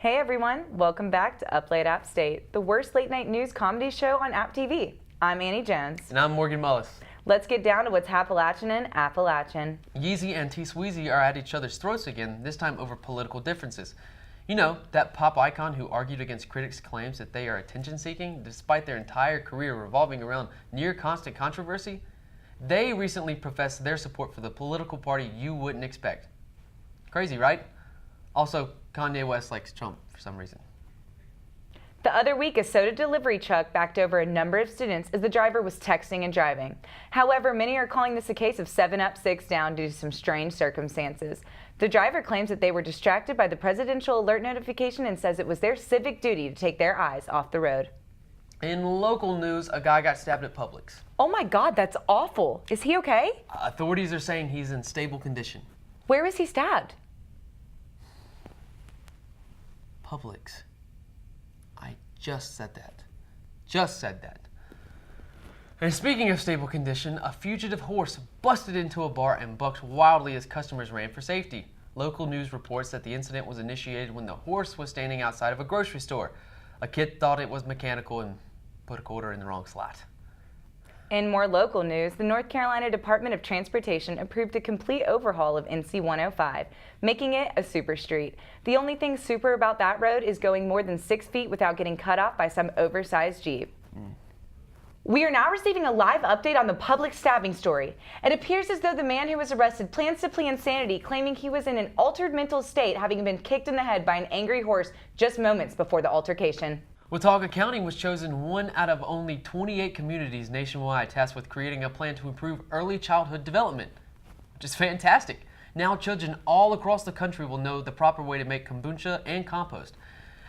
Hey everyone, welcome back to Up Late App State, the worst late night news comedy show on App TV. I'm Annie Jones. And I'm Morgan Mullis. Let's get down to what's Appalachian and Appalachian. Yeezy and T-Sweezy are at each other's throats again, this time over political differences. You know, that pop icon who argued against critics' claims that they are attention-seeking despite their entire career revolving around near-constant controversy? They recently professed their support for the political party you wouldn't expect. Crazy, right? Also, Kanye West likes Trump for some reason. The other week, a soda delivery truck backed over a number of students as the driver was texting and driving. However, many are calling this a case of 7 up, 6 down due to some strange circumstances. The driver claims that they were distracted by the presidential alert notification and says it was their civic duty to take their eyes off the road. In local news, a guy got stabbed at Publix. Oh my God, that's awful. Is he okay? Authorities are saying he's in stable condition. Where was he stabbed? Publix. I just said that. Just said that. And speaking of stable condition, a fugitive horse busted into a bar and bucked wildly as customers ran for safety. Local news reports that the incident was initiated when the horse was standing outside of a grocery store. A kid thought it was mechanical and put a quarter in the wrong slot. In more local news, the North Carolina Department of Transportation approved a complete overhaul of NC 105, making it a super street. The only thing super about that road is going more than 6 feet without getting cut off by some oversized Jeep. We are now receiving a live update on the Publix stabbing story. It appears as though the man who was arrested plans to plead insanity, claiming he was in an altered mental state, having been kicked in the head by an angry horse just moments before the altercation. Watauga County was chosen one out of only 28 communities nationwide tasked with creating a plan to improve early childhood development, which is fantastic. Now children all across the country will know the proper way to make kombucha and compost.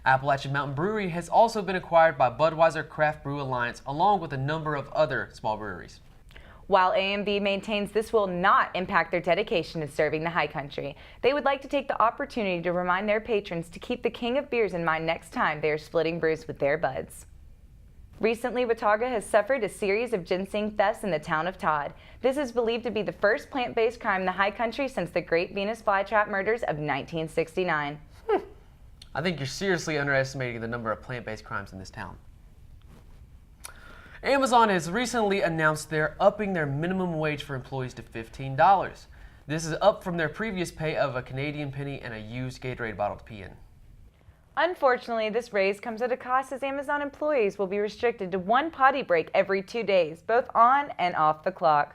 Appalachian Mountain Brewery has also been acquired by Budweiser Craft Brew Alliance, along with a number of other small breweries. While AMB maintains this will not impact their dedication to serving the high country, they would like to take the opportunity to remind their patrons to keep the king of beers in mind next time they are splitting brews with their buds. Recently, Watauga has suffered a series of ginseng thefts in the town of Todd. This is believed to be the first plant-based crime in the high country since the Great Venus Flytrap murders of 1969. I think you're seriously underestimating the number of plant-based crimes in this town. Amazon has recently announced they're upping their minimum wage for employees to $15. This is up from their previous pay of a Canadian penny and a used Gatorade bottle to pee in. Unfortunately, this raise comes at a cost as Amazon employees will be restricted to 1 potty break every 2 days, both on and off the clock.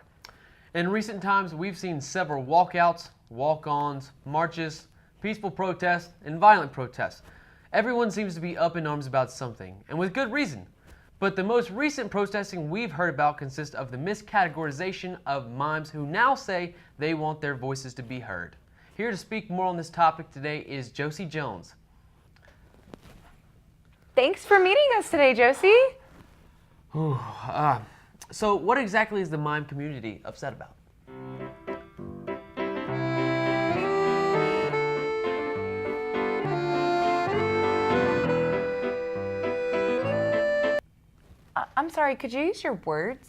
In recent times, we've seen several walkouts, walk-ons, marches, peaceful protests, and violent protests. Everyone seems to be up in arms about something, and with good reason. But the most recent protesting we've heard about consists of the miscategorization of mimes who now say they want their voices to be heard. Here to speak more on this topic today is Josie Jones. Thanks for meeting us today, Josie. So what exactly is the mime community upset about? I'm sorry, could you use your words?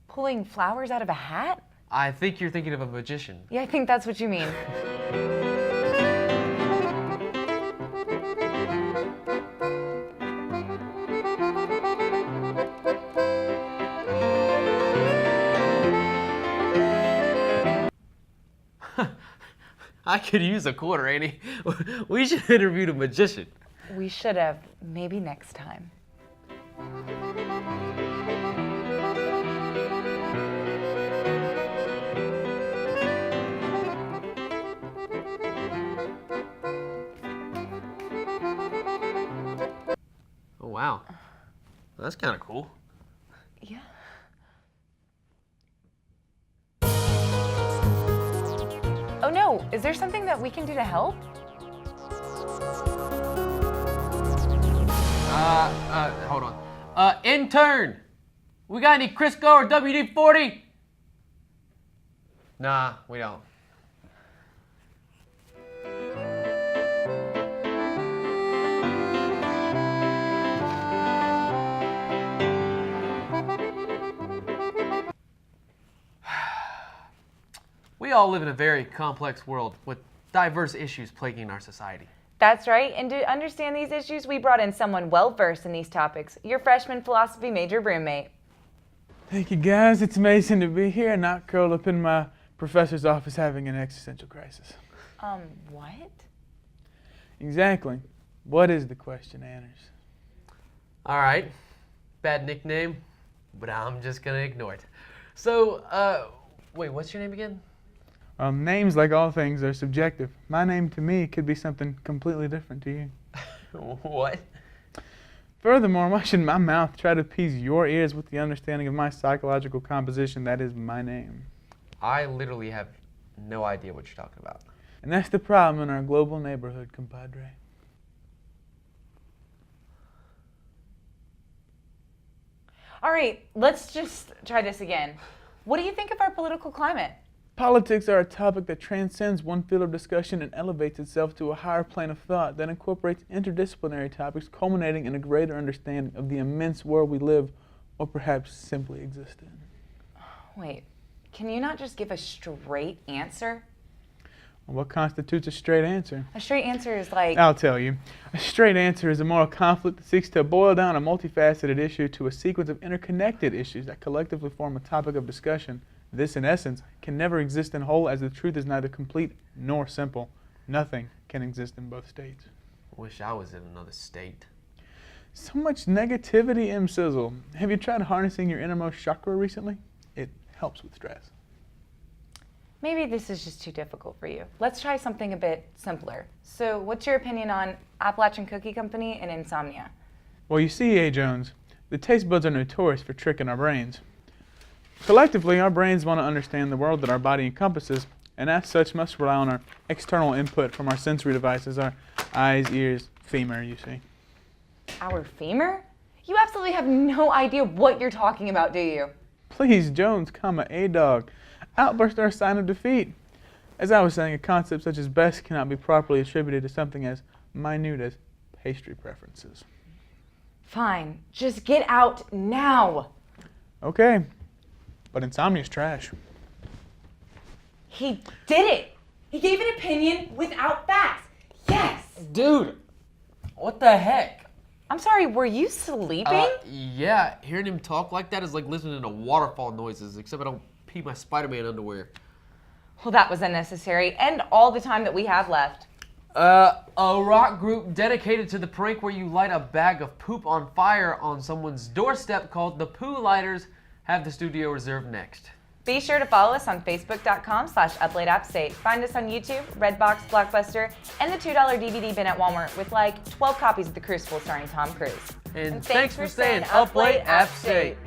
Pulling flowers out of a hat? I think you're thinking of a magician. Yeah, I think that's what you mean. I could use a quarter, Annie. We should interview a magician. We should have. Maybe next time. Oh, wow. That's kind of cool. Yeah. Oh no, is there something that we can do to help? Hold on. Intern! We got any Crisco or WD-40? Nah, we don't. all live in a very complex world with diverse issues plaguing our society. That's right, and to understand these issues, we brought in someone well-versed in these topics, your freshman philosophy major roommate. Thank you, guys. It's amazing to be here, not curled up in my professor's office having an existential crisis. What? Exactly. What is the question, Anders? All right, bad nickname, but I'm just gonna ignore it. So, wait, what's your name again? Names, like all things, are subjective. My name to me could be something completely different to you. What? Furthermore, why should my mouth try to appease your ears with the understanding of my psychological composition that is my name? I literally have no idea what you're talking about. And that's the problem in our global neighborhood, compadre. All right, let's just try this again. What do you think of our political climate? Politics are a topic that transcends one field of discussion and elevates itself to a higher plane of thought that incorporates interdisciplinary topics, culminating in a greater understanding of the immense world we live, or perhaps simply exist in. Wait, can you not just give a straight answer? What constitutes a straight answer? A straight answer is like... I'll tell you. A straight answer is a moral conflict that seeks to boil down a multifaceted issue to a sequence of interconnected issues that collectively form a topic of discussion. This, in essence, can never exist in whole, as the truth is neither complete nor simple. Nothing can exist in both states. Wish I was in another state. So much negativity, M. Sizzle. Have you tried harnessing your innermost chakra recently? It helps with stress. Maybe this is just too difficult for you. Let's try something a bit simpler. So what's your opinion on Appalachian Cookie Company and insomnia? Well, you see, A. Jones, the taste buds are notorious for tricking our brains. Collectively, our brains want to understand the world that our body encompasses, and as such must rely on our external input from our sensory devices, our eyes, ears, femur, you see. Our femur? You absolutely have no idea what you're talking about, do you? Please, Jones, A dog. Outbursts are a sign of defeat. As I was saying, a concept such as best cannot be properly attributed to something as minute as pastry preferences. Fine, just get out now. Okay, but insomnia's trash. He did it. He gave an opinion without facts. Yes. Dude, what the heck? I'm sorry, were you sleeping? Yeah, hearing him talk like that is like listening to waterfall noises, except I don't pee my Spider-Man underwear. Well, that was unnecessary, and all the time that we have left. A rock group dedicated to the prank where you light a bag of poop on fire on someone's doorstep called the Poo Lighters have the studio reserved next. Be sure to follow us on Facebook.com/UpLateAppState. Find us on YouTube, Redbox, Blockbuster, and the $2 DVD bin at Walmart with like 12 copies of The Crucible starring Tom Cruise. And thanks for staying up late, App State.